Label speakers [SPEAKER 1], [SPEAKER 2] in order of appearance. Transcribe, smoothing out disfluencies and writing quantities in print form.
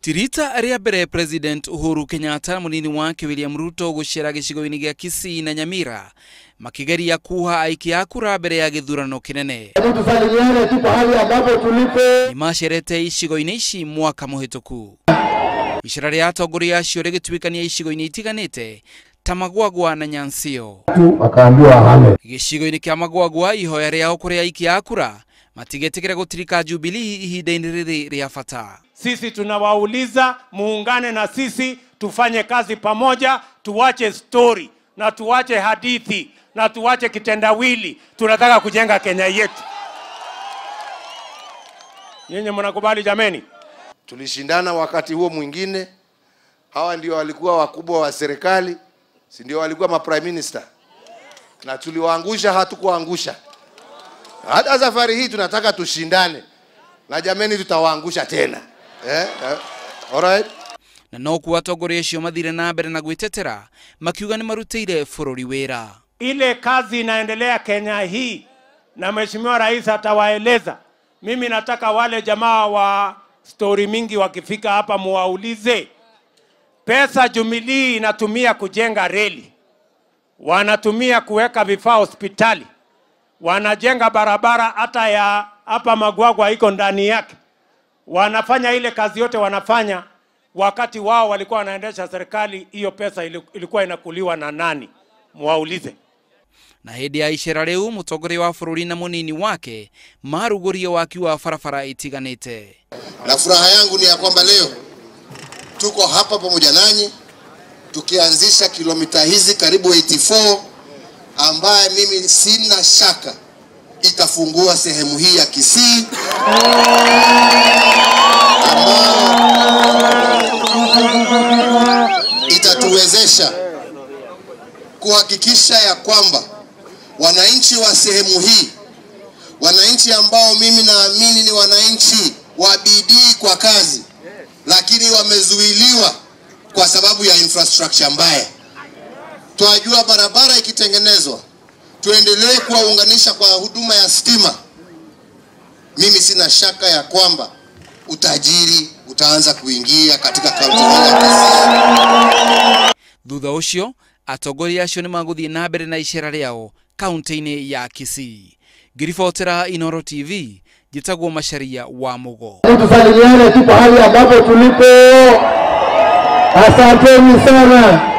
[SPEAKER 1] Tirita aria mbere President Uhuru Kenyatta munini wake William Ruto gucera gicigo-ini gia Kisii na Nyamira makigeria kuha aiki a kura mbere ya githurano kinene.
[SPEAKER 2] Tusalimiane tu pahali ambapo tulipe.
[SPEAKER 1] Nimacerete icigo-ini ici mwaka muhituku. Icera ria atongoria acio rigituikania icigo-ini itiganite ta Magwagwa na Nyansio.
[SPEAKER 2] Akaambiwa hame.
[SPEAKER 1] Gicigo-ini kia Magwagwa ihoya riao kuri aiki a kura matigetikira gutirika Jubilee ihinda-ini riri ria bata.
[SPEAKER 3] Sisi tunawauliza muungane na sisi, tufanye kazi pamoja, tuwache story na tuwache hadithi na tuwache kitendawili. Tunataka kujenga Kenya yetu. Nyinyi mnakubali jameni?
[SPEAKER 4] Tulishindana wakati huo mwingine. Hawa ndio walikuwa wakubwa wa serikali, si ndio walikuwa ma prime minister. Na tuliwaangusha, hatukuangusha. Hata safari hii tunataka tushindane. Na jameni tutawaangusha tena. Alright.
[SPEAKER 1] Na no kuatongoria acio mathire na mbere na gwitetera makiuga ni marutire bururi wira.
[SPEAKER 3] Ile kazi inaendelea Kenya hii na Mheshimiwa Rais atawaeleza. Mimi nataka wale jamaa wa story mingi wakifika hapa muwaulize. Pesa Jubilee inatumia kujenga reli, wanatumia kuweka vifaa hospitali, wanajenga barabara hata ya hapa Magwagwa iko ndani yake. Wanafanya ile kazi yote wanafanya wakati wao walikuwa wanaendesha serikali. Hiyo pesa ilikuwa inakuliwa na nani? Muwaulize.
[SPEAKER 1] Na hedi ya icera riu mutongoria wa bururi na munini wake marugurio wakiwa farafara itiganite.
[SPEAKER 4] Na furaha yangu ni ya kwamba leo tuko hapa pamoja nanyi tukianzisha kilomita hizi karibu 84 ambaye mimi sina shaka itafungua sehemu hii ya Kisii itatuwezesha kuhakikisha ya kwamba wananchi wa sehemu hii, wananchi ambao mimi naamini ni wananchi wa bidii kwa kazi, lakini wamezuiliwa kwa sababu ya infrastructure mbaya. Tunajua barabara ikitengenezwa, tuendelee kuwaunganisha kwa huduma ya stima. Mimi sina shaka ya kwamba utajiri utaanza kuingia katika kaunti ya Kisii.
[SPEAKER 1] Thutha ucio atongoria acio ni maguthie na mbere na icera riao kaunti-ini ya Kisii. Ngiribotera Inooro TV, Njitagwo Macharia wa Mugo.
[SPEAKER 2] Tusalimiane tu pahali ambapo tulipe. Asanteni sana.